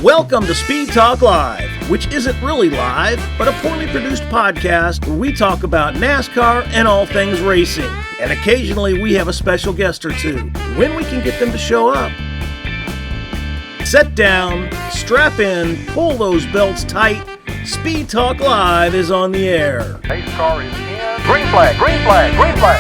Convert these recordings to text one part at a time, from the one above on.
Welcome to Speed Talk Live, which isn't really live, but a poorly produced podcast where we talk about NASCAR and all things racing. And occasionally we have a special guest or two, when we can get them to show up. Sit down, strap in, pull those belts tight. Speed Talk Live is on the air. Pace car is in. Green flag, green flag, green flag.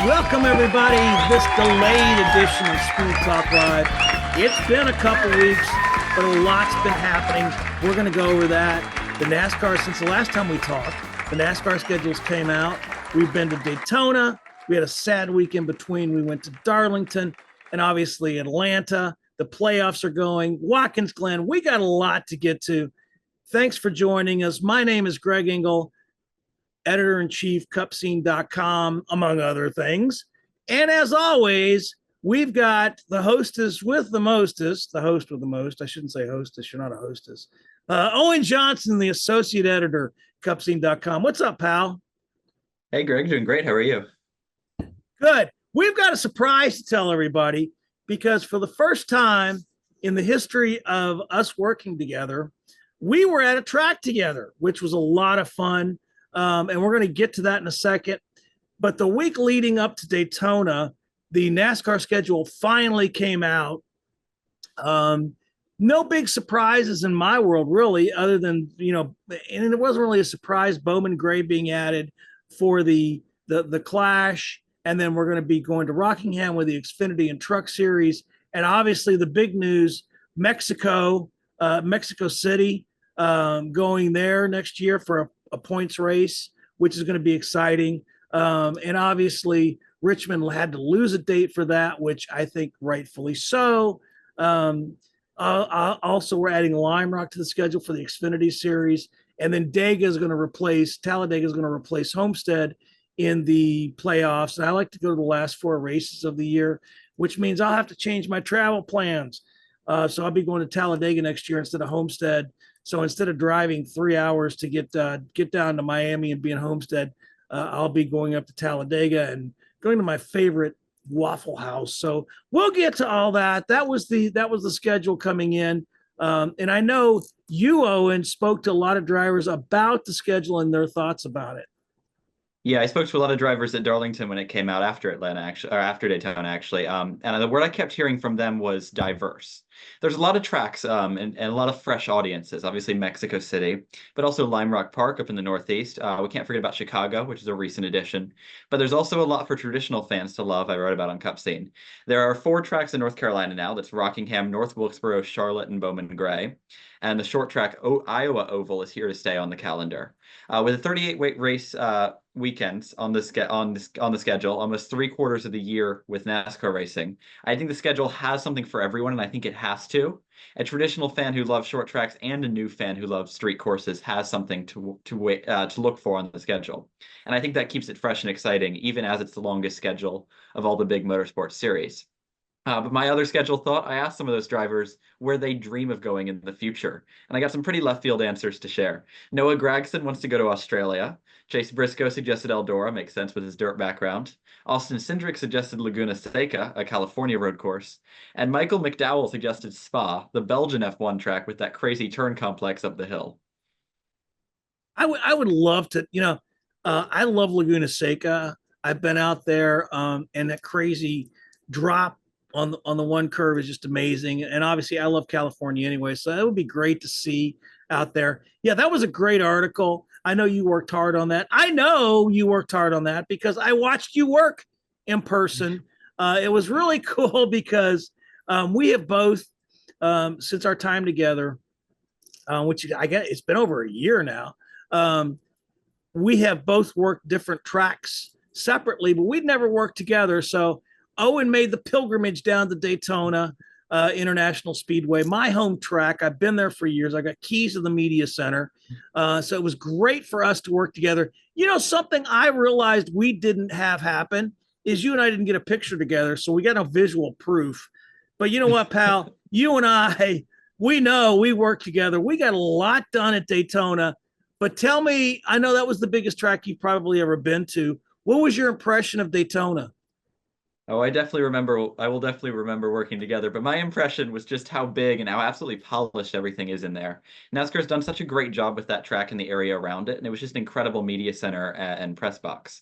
Welcome everybody, this delayed edition of Speed Talk Live. It's been a couple weeks, but a lot's been happening. We're going to go over that. The NASCAR, since the last time we talked, the NASCAR schedules came out. We've been to Daytona. We had a sad week in between. We went to Darlington and obviously Atlanta. The playoffs are going. Watkins Glen. We got a lot to get to. Thanks for joining us. My name is Greg Engel, editor-in-chief, cupscene.com, among other things. And as always, we've got the hostess with the mostest, the host with the most. I shouldn't say hostess. You're not a hostess. Owen Johnson, the associate editor, cupscene.com. What's up, pal? Hey, Greg. Doing great. How are you? Good. We've got a surprise to tell everybody because for the first time in the history of us working together, we were at a track together, which was a lot of fun. And we're going to get to that in a second. But the week leading up to Daytona, the NASCAR schedule finally came out. No big surprises in my world, really, other than, and it wasn't really a surprise, Bowman Gray being added for the Clash. And then we're going to be going to Rockingham with the Xfinity and Truck Series. And obviously the big news, Mexico City, going there next year for a points race, which is going to be exciting. And obviously Richmond had to lose a date for that, which I think rightfully so. Also, we're adding Lime Rock to the schedule for the Xfinity Series. And then Talladega is going to replace Homestead in the playoffs. And I like to go to the last four races of the year, which means I'll have to change my travel plans. So I'll be going to Talladega next year instead of Homestead. So instead of driving 3 hours to get down to Miami and be in Homestead, I'll be going up to Talladega and going to my favorite Waffle House. So we'll get to all that. That was the schedule coming in. And I know you, Owen, spoke to a lot of drivers about the schedule and their thoughts about it. Yeah, I spoke to a lot of drivers at Darlington when it came out after after Daytona, actually. And the word I kept hearing from them was diverse. There's a lot of tracks and a lot of fresh audiences, obviously Mexico City, but also Lime Rock Park up in the Northeast. We can't forget about Chicago, which is a recent addition. But there's also a lot for traditional fans to love, I wrote about on Cup Scene. There are 4 tracks in North Carolina now. That's Rockingham, North Wilkesboro, Charlotte, and Bowman Gray. And the short track Iowa Oval is here to stay on the calendar. With a 38-weight race weekends on the schedule, almost 3/4 of the year with NASCAR racing, I think the schedule has something for everyone, and I think it has to. A traditional fan who loves short tracks and a new fan who loves street courses has something to look for on the schedule, and I think that keeps it fresh and exciting, even as it's the longest schedule of all the big motorsports series. But my other schedule thought, I asked some of those drivers where they dream of going in the future, and I got some pretty left field answers to share. Noah Gragson wants to go to Australia. Chase Briscoe suggested Eldora, makes sense with his dirt background. Austin Cindric suggested Laguna Seca, a California road course. And Michael McDowell suggested Spa, the Belgian F1 track with that crazy turn complex up the hill. I would love to, I love Laguna Seca. I've been out there, and that crazy drop on the one curve is just amazing. And obviously I love California anyway, so it would be great to see out there. Yeah, that was a great article. I know you worked hard on that. I know you worked hard on that because I watched you work in person. It was really cool because we have both, since our time together, which I guess it's been over a year now, we have both worked different tracks separately, but we'd never worked together. So Owen made the pilgrimage down to Daytona International Speedway, my home track. I've been there for years. I got keys to the media center. So it was great for us to work together. Something I realized we didn't have happen is you and I didn't get a picture together, so we got no visual proof. But you know what, pal? You and I, we know we worked together. We got a lot done at Daytona. But tell me, I know that was the biggest track you've probably ever been to. What was your impression of Daytona? Oh, I definitely remember. I will definitely remember working together. But my impression was just how big and how absolutely polished everything is in there. NASCAR's done such a great job with that track and the area around it, and it was just an incredible media center and press box.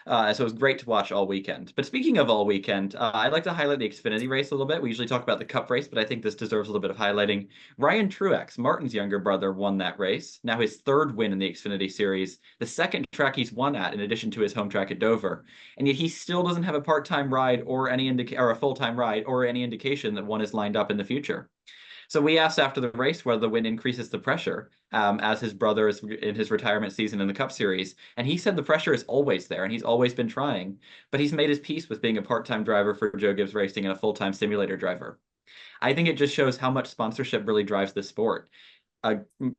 So it was great to watch all weekend. But speaking of all weekend, I'd like to highlight the Xfinity race a little bit. We usually talk about the Cup race, but I think this deserves a little bit of highlighting. Ryan Truex, Martin's younger brother, won that race. Now his third win in the Xfinity Series, the second track he's won at, in addition to his home track at Dover, and yet he still doesn't have a part-time ride or or a full-time ride or any indication that one is lined up in the future. So we asked after the race whether the win increases the pressure, as his brother is in his retirement season in the Cup Series, and he said the pressure is always there and he's always been trying, but he's made his peace with being a part-time driver for Joe Gibbs Racing and a full-time simulator driver. I think it just shows how much sponsorship really drives this sport. uh,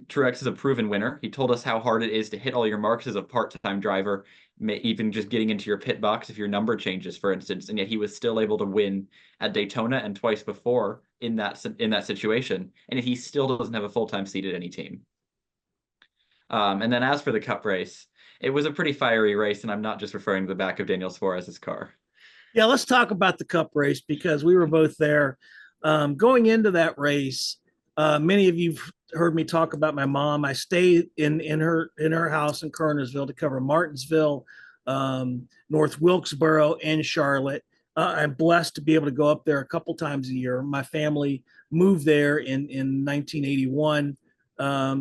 Truex is a proven winner. He told us how hard it is to hit all your marks as a part-time driver, even just getting into your pit box if your number changes, for instance. And yet he was still able to win at Daytona and twice before in that situation. And yet he still doesn't have a full-time seat at any team. And then as for the Cup race, it was a pretty fiery race, and I'm not just referring to the back of Daniel Suarez's car. Yeah, let's talk about the Cup race because we were both there. Going into that race, many of you've heard me talk about my mom. I stayed in her house in Kernersville to cover Martinsville, North Wilkesboro, and Charlotte. I'm blessed to be able to go up there a couple times a year. My family moved there in 1981,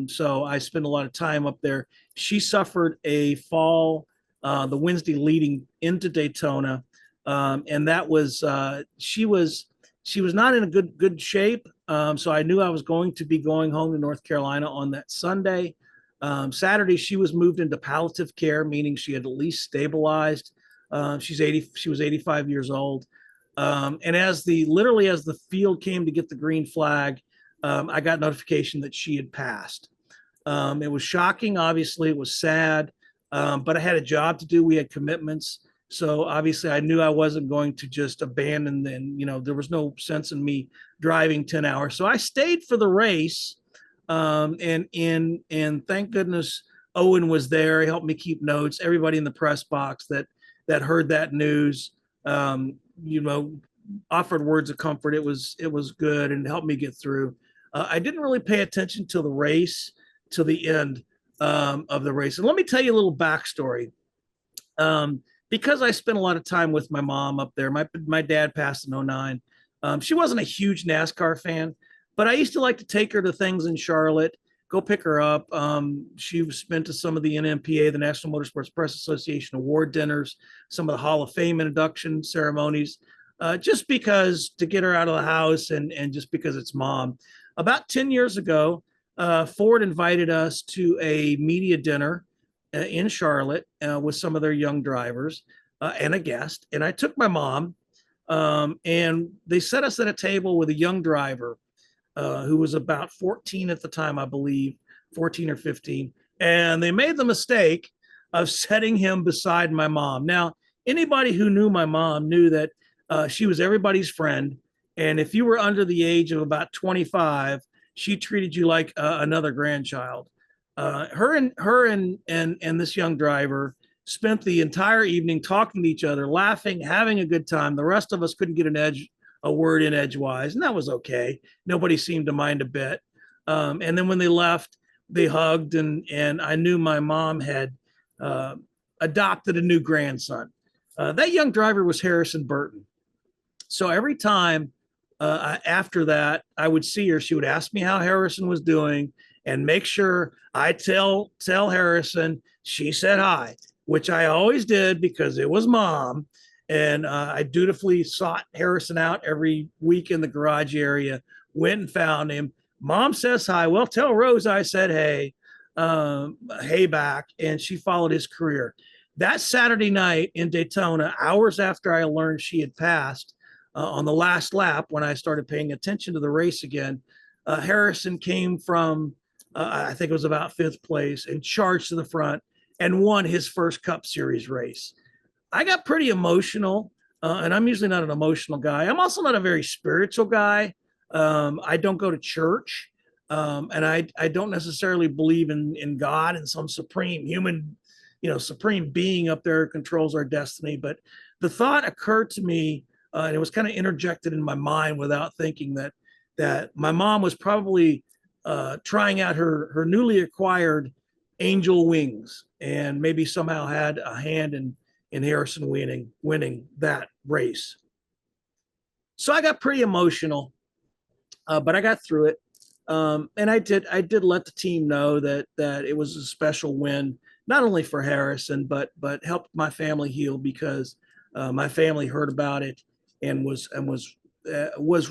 so I spent a lot of time up there. She suffered a fall the Wednesday leading into Daytona, and that was she was not in a good shape. So I knew I was going to be going home to North Carolina on that Sunday. Saturday, she was moved into palliative care, meaning she had at least stabilized. She was 85 years old. And literally as the field came to get the green flag, I got notification that she had passed. It was shocking. Obviously, it was sad, but I had a job to do. We had commitments. So obviously, I knew I wasn't going to just abandon. And there was no sense in me driving 10 hours. So I stayed for the race, and thank goodness Owen was there. He helped me keep notes. Everybody in the press box that heard that news, offered words of comfort. It was good and helped me get through. I didn't really pay attention till the race, till the end of the race. And let me tell you a little backstory. Because I spent a lot of time with my mom up there. My dad passed in 09. She wasn't a huge NASCAR fan, but I used to like to take her to things in Charlotte, go pick her up. She been to some of the NMPA, the National Motorsports Press Association award dinners, some of the Hall of Fame induction ceremonies, just because to get her out of the house and just because it's mom. About 10 years ago, Ford invited us to a media dinner in Charlotte with some of their young drivers and a guest. And I took my mom, and they set us at a table with a young driver who was about 14 at the time, I believe, 14 or 15. And they made the mistake of setting him beside my mom. Now, anybody who knew my mom knew that she was everybody's friend. And if you were under the age of about 25, she treated you like another grandchild. Her and this young driver spent the entire evening talking to each other, laughing, having a good time. The rest of us couldn't get a word in edgewise, and that was okay. Nobody seemed to mind a bit. And then when they left, they hugged, and I knew my mom had adopted a new grandson. That young driver was Harrison Burton. So every time after that, I would see her, she would ask me how Harrison was doing and make sure I tell Harrison she said hi, which I always did because it was mom. And I dutifully sought Harrison out every week in the garage area, went and found him. Mom says hi. Well, tell Rose I said hey, hey back. And she followed his career. That Saturday night in Daytona, hours after I learned she had passed, on the last lap, when I started paying attention to the race again, Harrison came from, I think it was about fifth place, and charged to the front and won his first Cup Series race. I got pretty emotional, and I'm usually not an emotional guy. I'm also not a very spiritual guy. I don't go to church, and I don't necessarily believe in God and some supreme human, supreme being up there who controls our destiny. But the thought occurred to me and it was kind of interjected in my mind without thinking that my mom was probably trying out her newly acquired angel wings, and maybe somehow had a hand in Harrison winning that race. So I got pretty emotional, but I got through it. And I did let the team know that it was a special win, not only for Harrison, but helped my family heal, because my family heard about it and was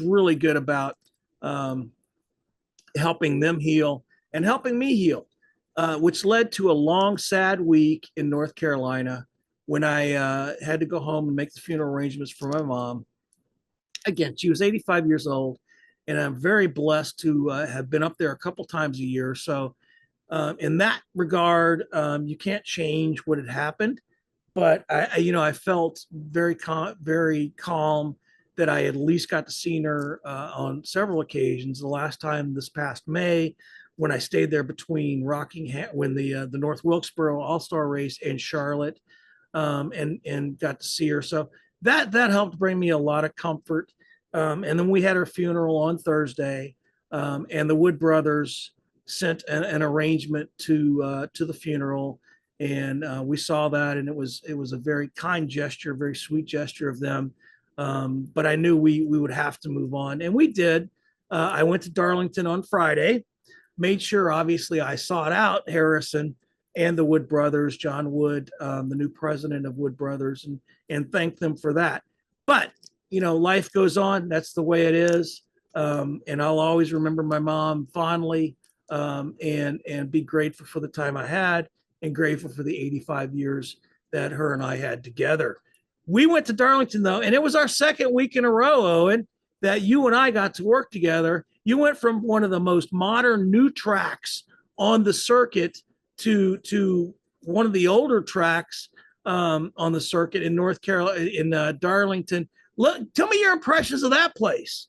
really good about um, helping them heal and helping me heal, which led to a long, sad week in North Carolina when I had to go home and make the funeral arrangements for my mom. Again, she was 85 years old, and I'm very blessed to have been up there a couple times a year. So, in that regard, you can't change what had happened, but I felt very calm that I at least got to see her on several occasions. The last time this past May, when I stayed there between Rockingham, when the North Wilkesboro All Star Race, and Charlotte, and got to see her. So that helped bring me a lot of comfort. And then we had her funeral on Thursday, and the Wood brothers sent an arrangement to the funeral, and we saw that, and it was a very kind gesture, very sweet gesture of them. But I knew we would have to move on, and we did. I went to Darlington on Friday, made sure, obviously, I sought out Harrison and the Wood brothers, John Wood, the new president of Wood Brothers, and thanked them for that. But life goes on. That's the way it is. And I'll always remember my mom fondly, and be grateful for the time I had, and grateful for the 85 years that her and I had together. We went to Darlington, though, and it was our second week in a row, Owen, that you and I got to work together. You went from one of the most modern new tracks on the circuit to one of the older tracks on the circuit in North Carolina, in Darlington. Look, tell me your impressions of that place.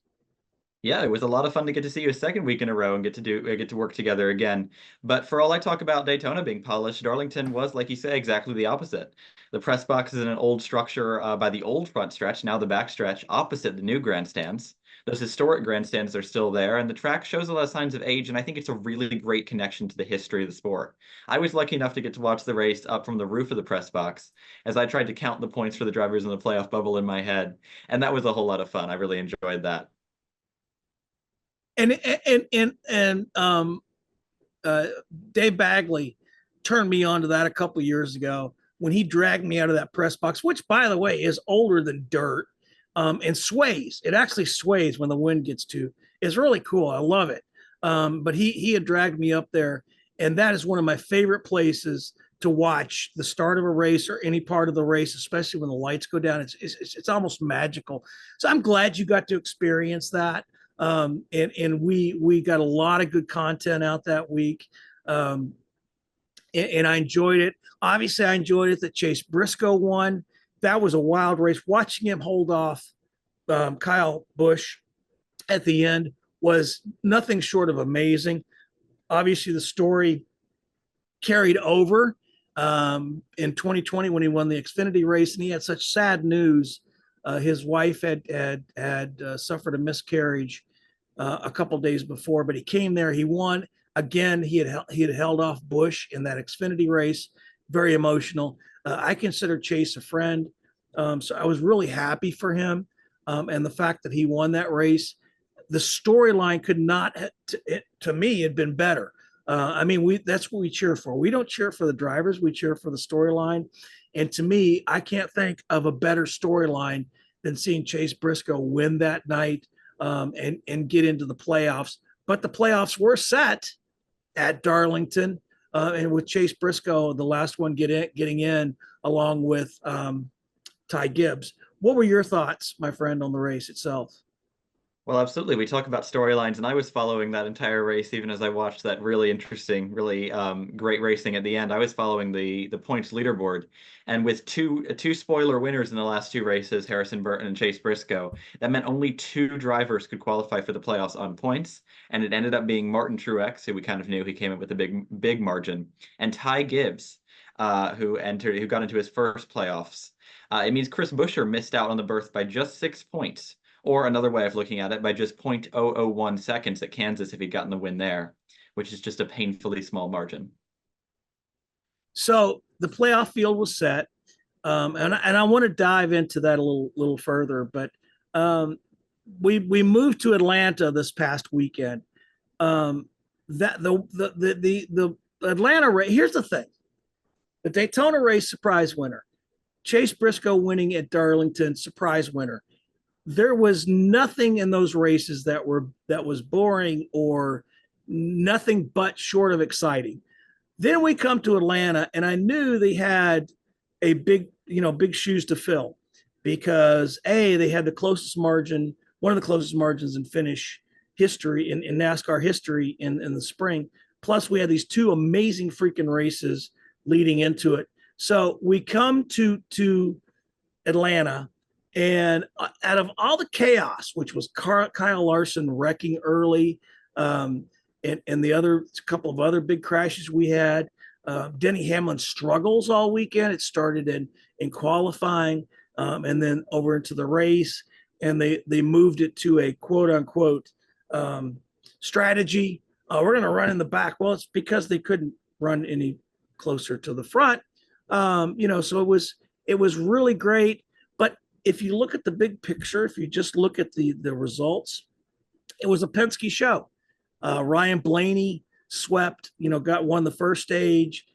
Yeah, it was a lot of fun to get to see you a second week in a row and get to work together again. But for all I talk about Daytona being polished, Darlington was, like you say, exactly the opposite. The press box is in an old structure by the old front stretch, now the back stretch, opposite the new grandstands. Those historic grandstands are still there, and the track shows a lot of signs of age, and I think it's a really great connection to the history of the sport. I was lucky enough to get to watch the race up from the roof of the press box as I tried to count the points for the drivers in the playoff bubble in my head, and that was a whole lot of fun. I really enjoyed that. And uh, Dave Bagley turned me on to that a couple of years ago when he dragged me out of that press box, which, by the way, is older than dirt, and sways. It actually sways when the wind gets to. It's really cool. I love it. But he had dragged me up there, and that is one of my favorite places to watch the start of a race or any part of the race, especially when the lights go down. It's almost magical. So I'm glad you got to experience that. And we got a lot of good content out that week. And I enjoyed it. Obviously, I enjoyed it that Chase Briscoe won. That was a wild race. Watching him hold off Kyle Busch at the end was nothing short of amazing. Obviously, the story carried over in 2020 when he won the Xfinity race, and he had such sad news. His wife had suffered a miscarriage a couple days before, but he came there. He won again. He had held off Busch in that Xfinity race. Very emotional. I consider Chase a friend, so I was really happy for him, and the fact that he won that race. The storyline could not, to me, had been better. I mean, that's what we cheer for. We don't cheer for the drivers. We cheer for the storyline. And to me, I can't think of a better storyline than seeing Chase Briscoe win that night, and get into the playoffs. But the playoffs were set at Darlington, and with Chase Briscoe, the last one getting in, along with Ty Gibbs. What were your thoughts, my friend, on the race itself? Well, absolutely. We talk about storylines, and I was following that entire race even as I watched that really interesting, really great racing at the end. I was following the points leaderboard, and with two spoiler winners in the last two races, Harrison Burton and Chase Briscoe, that meant only two drivers could qualify for the playoffs on points, and it ended up being Martin Truex, who we kind of knew he came in with a big margin, and Ty Gibbs, who got into his first playoffs. It means Chris Buescher missed out on the berth by just 6 points, or another way of looking at it, by just 0.001 seconds at Kansas if he'd gotten the win there, which is just a painfully small margin. So the playoff field was set. And I want to dive into that a little further, but we moved to Atlanta this past weekend. That the Atlanta race. Here's the thing: the Daytona race surprise winner, Chase Briscoe winning at Darlington surprise winner. There was nothing in those races that was boring or nothing but short of exciting. Then we come to Atlanta, and I knew they had a big shoes to fill because they had the closest margin, one of the closest margins in finish history in NASCAR history in the spring. Plus, we had these two amazing freaking races leading into it. So we come to Atlanta, and out of all the chaos, which was Kyle Larson wrecking early, and the other couple of other big crashes we had, Denny Hamlin struggles all weekend. It started in qualifying, and then over into the race, and they moved it to a quote unquote strategy. We're going to run in the back. Well, it's because they couldn't run any closer to the front. So it was really great. But if you look at the big picture, if you just look at the results, it was a Penske show. Ryan Blaney swept, won the first stage.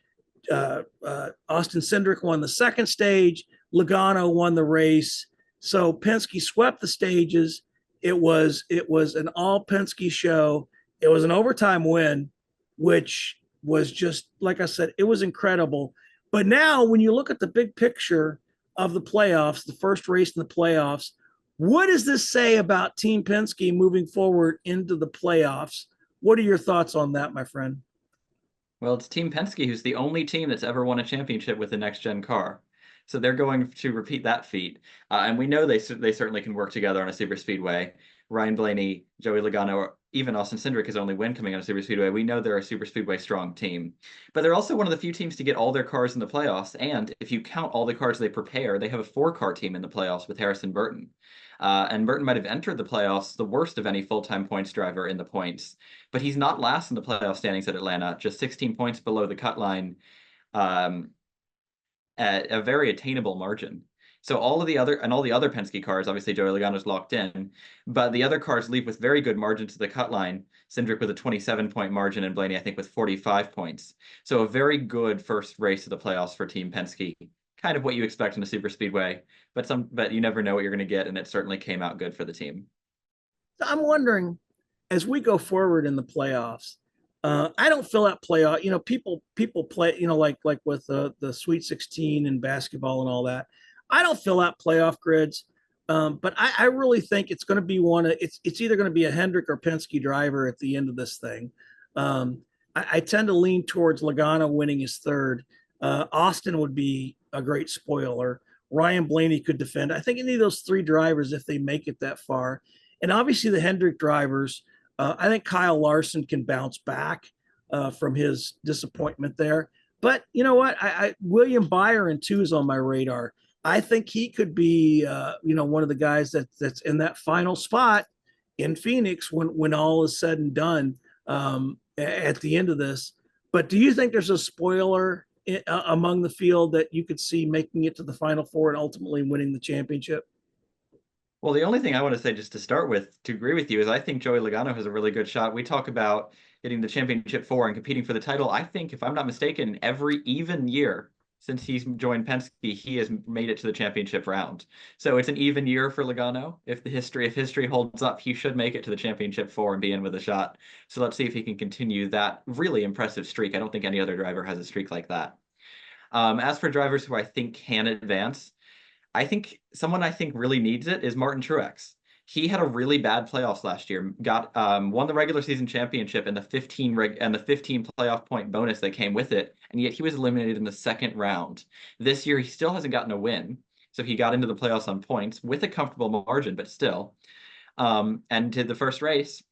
Austin Cindric won the second stage. Logano won the race. So Penske swept the stages. It was an all Penske show. It was an overtime win, which was just, like I said, it was incredible. But now when you look at the big picture of the playoffs, the first race in the playoffs, what does this say about Team Penske moving forward into the playoffs? What are your thoughts on that, my friend? Well, it's Team Penske who's the only team that's ever won a championship with a next-gen car. So they're going to repeat that feat. And we know they certainly can work together on a super speedway. Ryan Blaney, Joey Logano, or even Austin Cindric, his only win coming on a super speedway. We know they're a super speedway strong team. But they're also one of the few teams to get all their cars in the playoffs. And if you count all the cars they prepare, they have a 4-car team in the playoffs with Harrison Burton. And Burton might have entered the playoffs the worst of any full-time points driver in the points. But he's not last in the playoff standings at Atlanta, just 16 points below the cut line, at a very attainable margin. So all the other Penske cars, obviously Joey Logano's locked in, but the other cars leave with very good margins to the cut line. Cindric with a 27-point margin and Blaney, I think, with 45 points. So a very good first race of the playoffs for Team Penske. Kind of what you expect in a super speedway, but you never know what you're going to get, and it certainly came out good for the team. I'm wondering, as we go forward in the playoffs, I don't fill out playoff. People play. Like with the Sweet 16 and basketball and all that. I don't fill out playoff grids, but I really think it's going to be it's either going to be a Hendrick or Penske driver at the end of this thing. I tend to lean towards Logano winning his third. Austin would be a great spoiler. Ryan Blaney could defend. I think any of those 3 drivers, if they make it that far, and obviously the Hendrick drivers. I think Kyle Larson can bounce back from his disappointment there. But you know what? William Byron too is on my radar. I think he could be, one of the guys that's in that final spot in Phoenix when all is said and done at the end of this. But do you think there's a spoiler among the field that you could see making it to the Final Four and ultimately winning the championship? Well, the only thing I want to say just to start with, to agree with you, is I think Joey Logano has a really good shot. We talk about getting the championship 4 and competing for the title. I think, if I'm not mistaken, every even year since he's joined Penske, he has made it to the championship round. So it's an even year for Logano. If history holds up, he should make it to the championship 4 and be in with a shot. So let's see if he can continue that really impressive streak. I don't think any other driver has a streak like that. As for drivers who I think can advance, I think someone I think really needs it is Martin Truex. He had a really bad playoffs last year. Won the regular season championship and the 15 playoff point bonus that came with it, and yet he was eliminated in the second round. This year he still hasn't gotten a win, so he got into the playoffs on points with a comfortable margin, but still. And did the first race,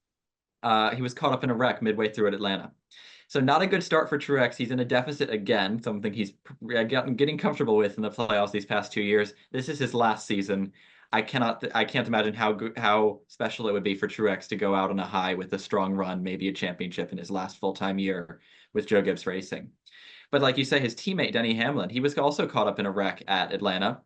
he was caught up in a wreck midway through at Atlanta. So not a good start for Truex. He's in a deficit again, something he's getting comfortable with in the playoffs these past 2 years. This is his last season. I can't imagine how special it would be for Truex to go out on a high with a strong run, maybe a championship in his last full-time year with Joe Gibbs Racing. But like you say, his teammate Denny Hamlin, he was also caught up in a wreck at Atlanta.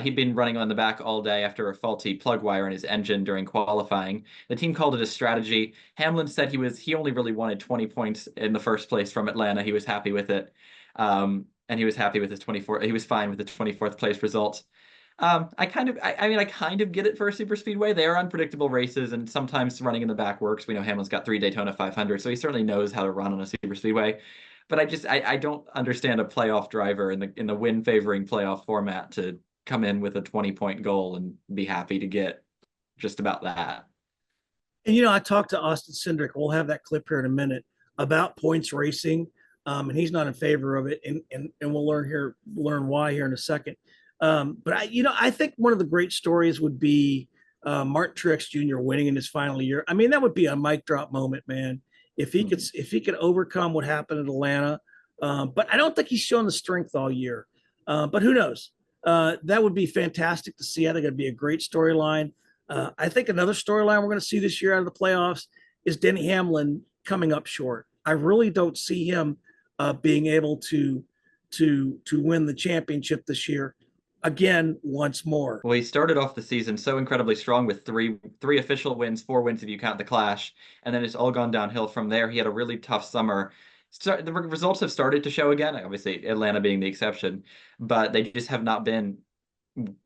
He'd been running on the back all day after a faulty plug wire in his engine during qualifying. The team called it a strategy. Hamlin said he only really wanted 20 points in the first place from Atlanta. He was happy with it. And he was happy with his 24. He was fine with the 24th place result. I kind of get it for a super speedway. They are unpredictable races, and sometimes running in the back works. We know Hamlin's got 3 Daytona 500, so he certainly knows how to run on a super speedway. But I don't understand a playoff driver in the win favoring playoff format to come in with a 20-point goal and be happy to get just about that. And I talked to Austin Cindric. We'll have that clip here in a minute about points racing, and he's not in favor of it. And we'll learn why here in a second. But I think one of the great stories would be Martin Truex Jr. winning in his final year. I mean, that would be a mic drop moment, man. If he could overcome what happened in Atlanta, but I don't think he's shown the strength all year. But who knows? That would be fantastic to see. I think it'd be a great storyline. I think another storyline we're going to see this year out of the playoffs is Denny Hamlin coming up short. I really don't see him being able to win the championship this year again once more. Well, he started off the season so incredibly strong with three official wins, 4 wins if you count the Clash, and then it's all gone downhill from there. He had a really tough summer. The results have started to show again, obviously Atlanta being the exception, but they just have not been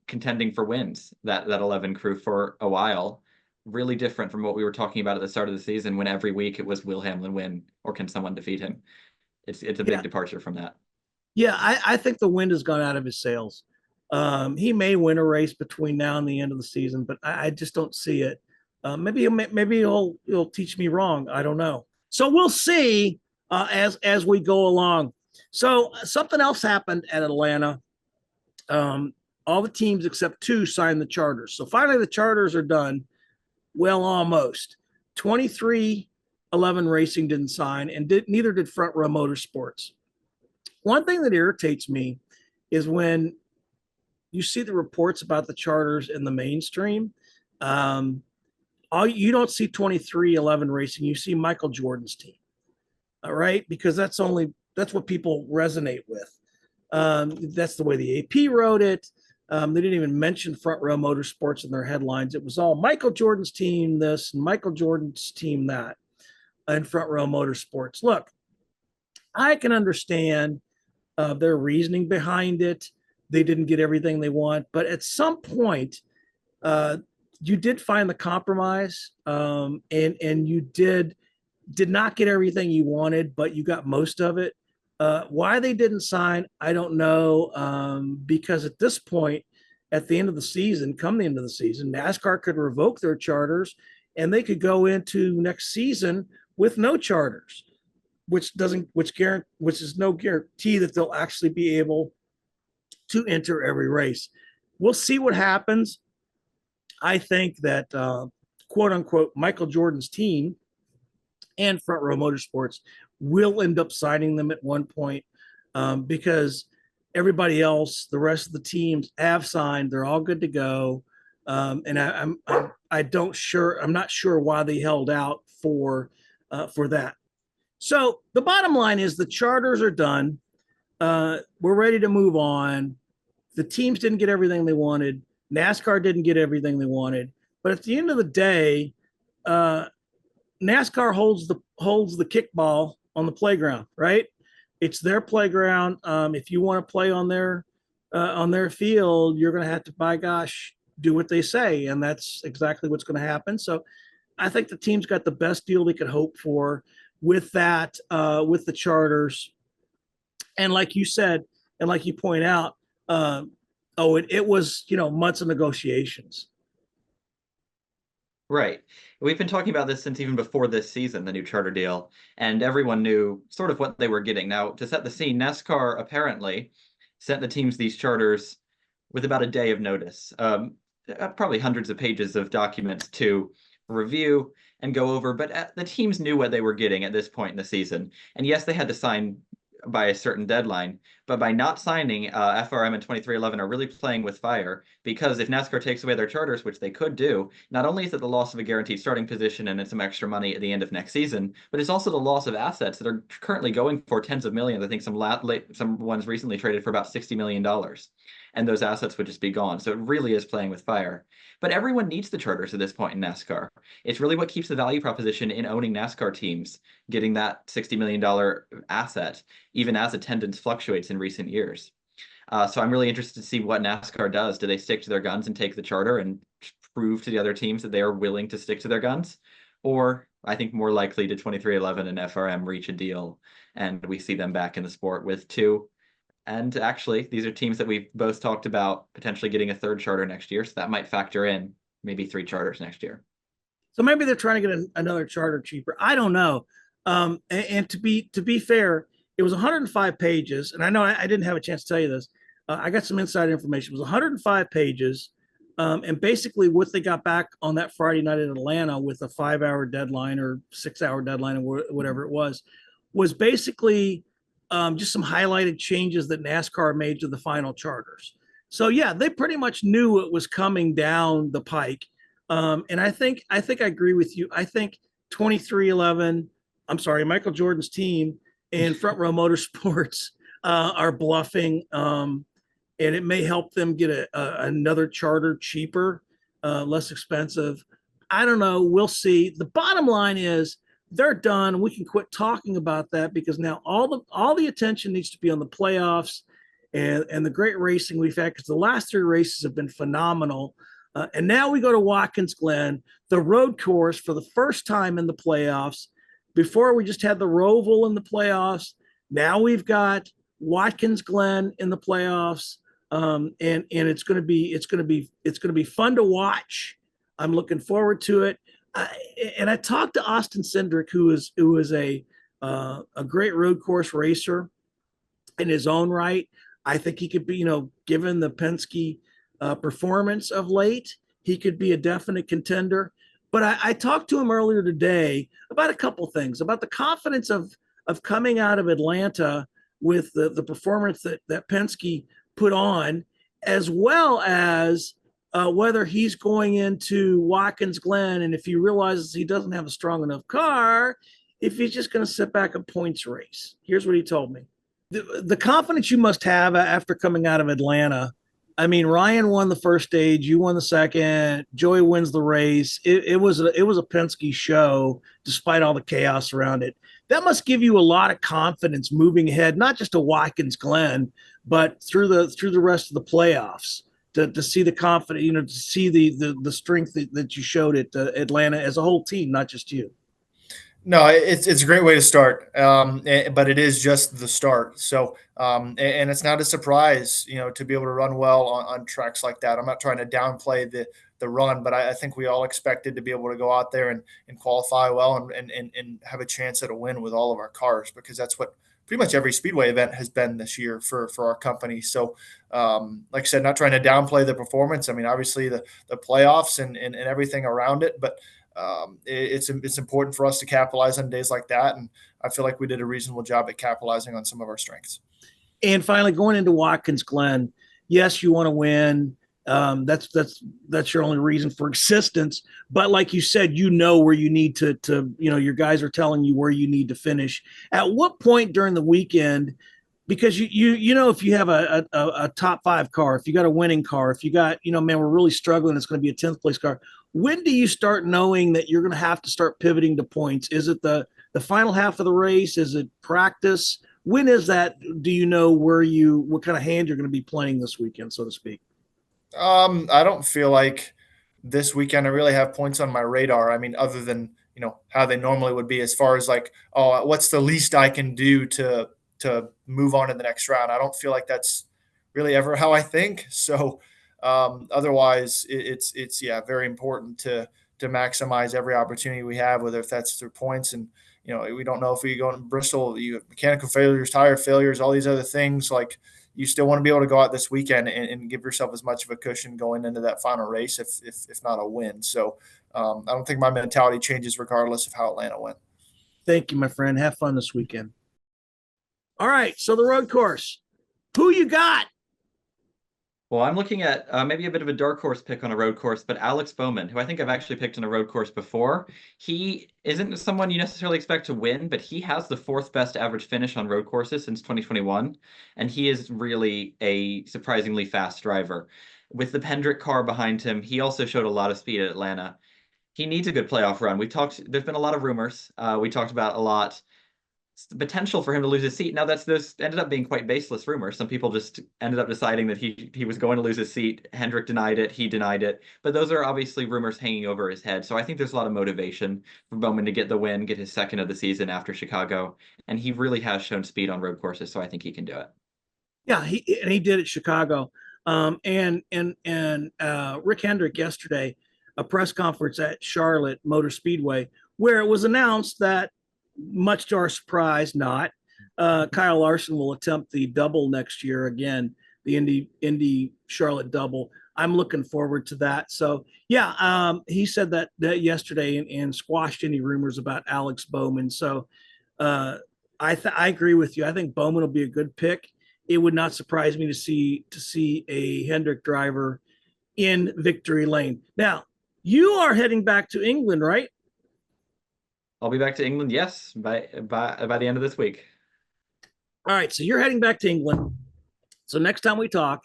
contending for wins, that 11 crew, for a while. Really different from what we were talking about at the start of the season, when every week it was, will Hamlin win or can someone defeat him? It's a big departure from that. Yeah, I think the wind has gone out of his sails. He may win a race between now and the end of the season, but I just don't see it. Maybe he'll teach me wrong. I don't know. So we'll see as we go along. So something else happened at Atlanta. All the teams except 2 signed the charters. So finally the charters are done. Well, almost. 23XI Racing didn't sign, and neither did Front Row Motorsports. One thing that irritates me is when you see the reports about the charters in the mainstream. You don't see 23XI Racing. You see Michael Jordan's team. All right, because that's what people resonate with. That's the way the AP wrote it. They didn't even mention Front Row Motorsports in their headlines. It was all Michael Jordan's team this and Michael Jordan's team that, and Front Row Motorsports. Look, I can understand their reasoning behind it. They didn't get everything they want, but at some point, you did find the compromise, and you did not get everything you wanted, but you got most of it. Why they didn't sign, I don't know, because at this point, at the end of the season, NASCAR could revoke their charters, and they could go into next season with no charters, which is no guarantee that they'll actually be able to enter every race. We'll see what happens. I think that quote unquote Michael Jordan's team and Front Row Motorsports will end up signing them at one point, because everybody else, the rest of the teams, have signed. They're all good to go, and I'm not sure why they held out for that. So the bottom line is the charters are done. We're ready to move on. The teams didn't get everything they wanted. NASCAR didn't get everything they wanted. But at the end of the day, NASCAR holds the kickball on the playground, right? It's their playground. If you want to play on their field, you're going to have to, by gosh, do what they say, and that's exactly what's going to happen. So I think the team's got the best deal they could hope for with that, with the charters. And like you said, and like you point out, it was months of negotiations. Right. We've been talking about this since even before this season, the new charter deal, and everyone knew sort of what they were getting. Now, to set the scene, NASCAR apparently sent the teams these charters with about a day of notice, probably hundreds of pages of documents to review, and go over. But the teams knew what they were getting at this point in the season. And yes, they had to sign by a certain deadline, but by not signing, FRM and 2311 are really playing with fire, because if NASCAR takes away their charters, which they could do, not only is it the loss of a guaranteed starting position and some extra money at the end of next season, but it's also the loss of assets that are currently going for tens of millions. I think some ones recently traded for about $60 million, and those assets would just be gone. So it really is playing with fire. But everyone needs the charters at this point in NASCAR. It's really what keeps the value proposition in owning NASCAR teams, getting that $60 million asset, even as attendance fluctuates in recent years. So I'm really interested to see what NASCAR does. Do they stick to their guns and take the charter and prove to the other teams that they are willing to stick to their guns? Or I think more likely, to 2311 and FRM reach a deal and we see them back in the sport with two. And actually, these are teams that we've both talked about potentially getting a third charter next year. So that might factor in maybe 3 charters next year. So maybe they're trying to get another charter cheaper. I don't know. And to be fair, it was 105 pages, and I know I didn't have a chance to tell you this. I got some inside information. It was 105 pages, and basically what they got back on that Friday night in Atlanta with a 5-hour deadline or 6-hour deadline or whatever it was basically just some highlighted changes that NASCAR made to the final charters. So yeah, they pretty much knew it was coming down the pike. And I agree with you. I think 2311, I'm sorry, Michael Jordan's team and Front Row Motorsports are bluffing, and it may help them get another charter cheaper, less expensive. I don't know. We'll see. The bottom line is they're done. We can quit talking about that because now all the attention needs to be on the playoffs and the great racing we've had, because the last 3 races have been phenomenal. And now we go to Watkins Glen, the road course, for the first time in the playoffs. Before we just had the Roval in the playoffs. Now we've got Watkins Glen in the playoffs, and it's going to be fun to watch. I'm looking forward to it. And I talked to Austin Cindric, who is a great road course racer in his own right. I think he could be, given the Penske performance of late, he could be a definite contender. But I talked to him earlier today about a couple things, about the confidence of coming out of Atlanta with the performance that Penske put on, as well as whether he's going into Watkins Glen, and if he realizes he doesn't have a strong enough car, if he's just going to sit back a points race. Here's what he told me. The confidence you must have after coming out of Atlanta. I mean, Ryan won the first stage, you won the second, Joey wins the race. It was a Penske show, despite all the chaos around it. That must give you a lot of confidence moving ahead, not just to Watkins Glen, but through the rest of the playoffs. To see the confidence, to see the strength that you showed at Atlanta as a whole team, not just you. No, it's a great way to start, but it is just the start. So, and it's not a surprise, to be able to run well on tracks like that. I'm not trying to downplay the run, but I think we all expected to be able to go out there and qualify well and have a chance at a win with all of our cars, because that's what pretty much every speedway event has been this year for our company. So, like I said, not trying to downplay the performance. I mean, obviously the playoffs and everything around it, but it's important for us to capitalize on days like that. And I feel like we did a reasonable job at capitalizing on some of our strengths. And finally, going into Watkins Glen, yes, you want to win. That's your only reason for existence. But like you said, where you need to your guys are telling you where you need to finish. At what point during the weekend, because if you have a top 5 car, if you got a winning car, if you got, man, we're really struggling, it's going to be a 10th place car. When do you start knowing that you're going to have to start pivoting to points? Is it the final half of the race? Is it practice? When is that? Do you know what kind of hand you're going to be playing this weekend, so to speak? I don't feel like this weekend I really have points on my radar. I mean, other than, how they normally would be, as far as like, oh, what's the least I can do to move on to the next round. I don't feel like that's really ever how I think. So, otherwise it's very important to maximize every opportunity we have, whether if that's through points. And we don't know if we go in Bristol, you have mechanical failures, tire failures, all these other things. Like, you still want to be able to go out this weekend and give yourself as much of a cushion going into that final race, if not a win. So I don't think my mentality changes regardless of how Atlanta went. Thank you, my friend. Have fun this weekend. All right. So the road course. Who you got? Well, I'm looking at maybe a bit of a dark horse pick on a road course, but Alex Bowman, who I think I've actually picked on a road course before. He isn't someone you necessarily expect to win, but he has the fourth best average finish on road courses since 2021, and he is really a surprisingly fast driver. With the Pendrick car behind him, he also showed a lot of speed at Atlanta. He needs a good playoff run. There's been a lot of rumors. We talked about a lot the potential for him to lose his seat. Now those ended up being quite baseless rumors. Some people just ended up deciding that he was going to lose his seat. Hendrick denied it. He denied it. But those are obviously rumors hanging over his head. So I think there's a lot of motivation for Bowman to get the win, get his second of the season after Chicago. And he really has shown speed on road courses. So I think he can do it. Yeah, he did at Chicago. And Rick Hendrick yesterday, a press conference at Charlotte Motor Speedway, where it was announced that, much to our surprise, not Kyle Larson will attempt the double next year again, the Indy Charlotte double. I'm looking forward to that. So yeah, he said that yesterday and squashed any rumors about Alex Bowman. So I agree with you. I think Bowman will be a good pick. It would not surprise me to see a Hendrick driver in victory lane. Now, you are heading back to England, right? I'll be back to England, yes, by the end of this week. All right, so you're heading back to England. So next time we talk,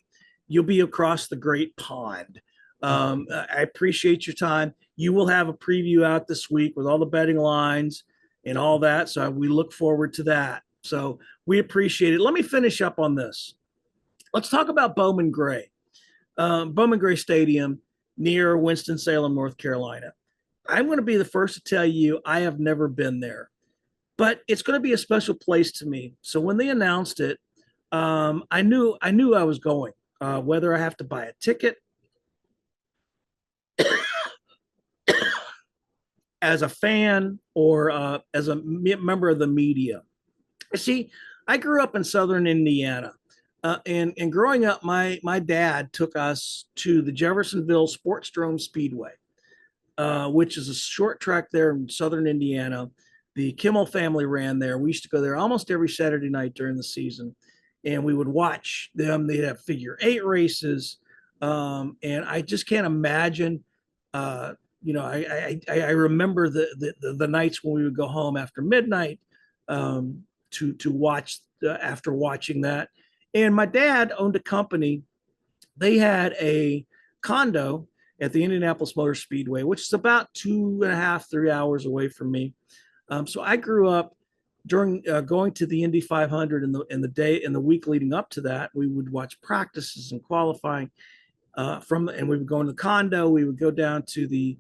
you'll be across the Great Pond. I appreciate your time. You will have a preview out this week with all the betting lines and all that. So we look forward to that. So we appreciate it. Let me finish up on this. Let's talk about Bowman Gray. Bowman Gray Stadium near Winston-Salem, North Carolina. I'm going to be the first to tell you I have never been there, but it's going to be a special place to me. So when they announced it, I knew I was going. Whether I have to buy a ticket as a fan or as a member of the media. See, I grew up in Southern Indiana. And growing up, my dad took us to the Jeffersonville Sportsdrome Speedway, which is a short track there in Southern Indiana. The Kimmel family ran there. We used to go there almost every Saturday night during the season, and we would watch them. They'd have figure 8 races, and I just can't imagine. I remember the nights when we would go home after midnight to watch after watching that. And my dad owned a company. They had a condo at the Indianapolis Motor Speedway, which is about 2.5, 3 hours away from me. So I grew up during going to the Indy 500 in the week leading up to that. We would watch practices and qualifying and we would go in the condo. We would go down to the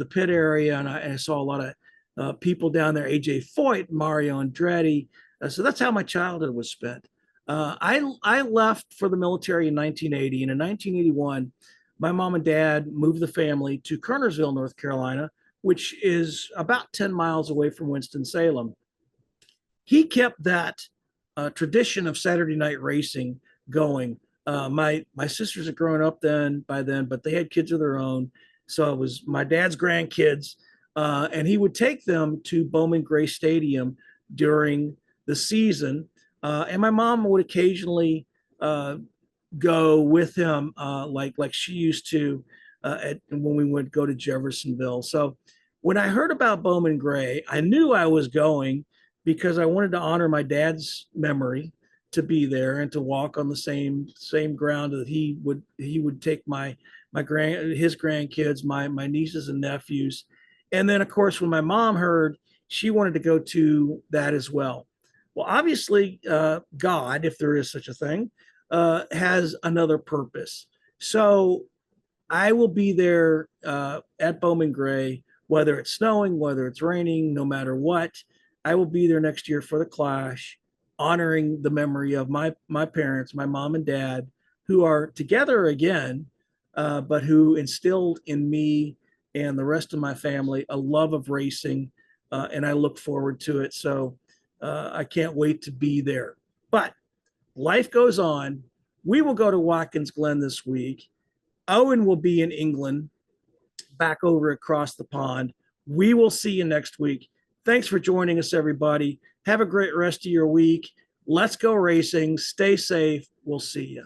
pit area, and I saw a lot of people down there. AJ Foyt, Mario Andretti. So that's how my childhood was spent. I left for the military in 1980, and in 1981, my mom and dad moved the family to Kernersville, North Carolina, which is about 10 miles away from Winston-Salem. He kept that tradition of Saturday night racing going. My sisters had grown up by then, but they had kids of their own. So it was my dad's grandkids, and he would take them to Bowman Gray Stadium during the season. And my mom would occasionally go with him, like she used to when we would go to Jeffersonville. So when I heard about Bowman Gray, I knew I was going because I wanted to honor my dad's memory, to be there and to walk on the same ground that he would take his grandkids, my nieces and nephews. And then of course, when my mom heard, she wanted to go to that as well. Well, obviously, God, if there is such a thing, has another purpose. So I will be there at Bowman Gray, whether it's snowing, whether it's raining, no matter what. I will be there next year for the Clash, honoring the memory of my parents, my mom and dad, who are together again, but who instilled in me and the rest of my family a love of racing, and I look forward to it. So I can't wait to be there. But Life goes on. We will go to Watkins Glen this week. Owen will be in England, back over across the pond. We will see you next week. Thanks for joining us, everybody. Have a great rest of your week. Let's go racing. Stay safe. We'll see you.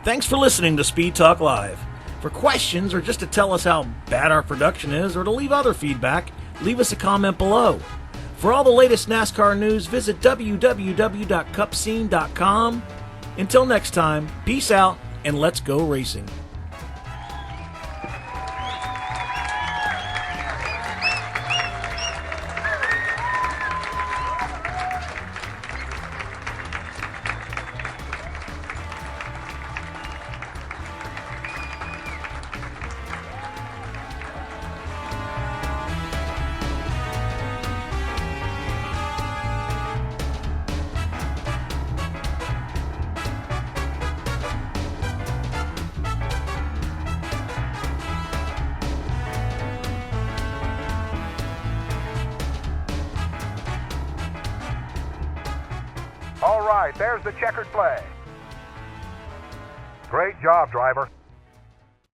Thanks for listening to Speed Talk Live. For questions or just to tell us how bad our production is or to leave other feedback, leave us a comment below. For all the latest NASCAR news, visit www.cupscene.com. Until next time, peace out and let's go racing. All right, there's the checkered flag. Great job, driver.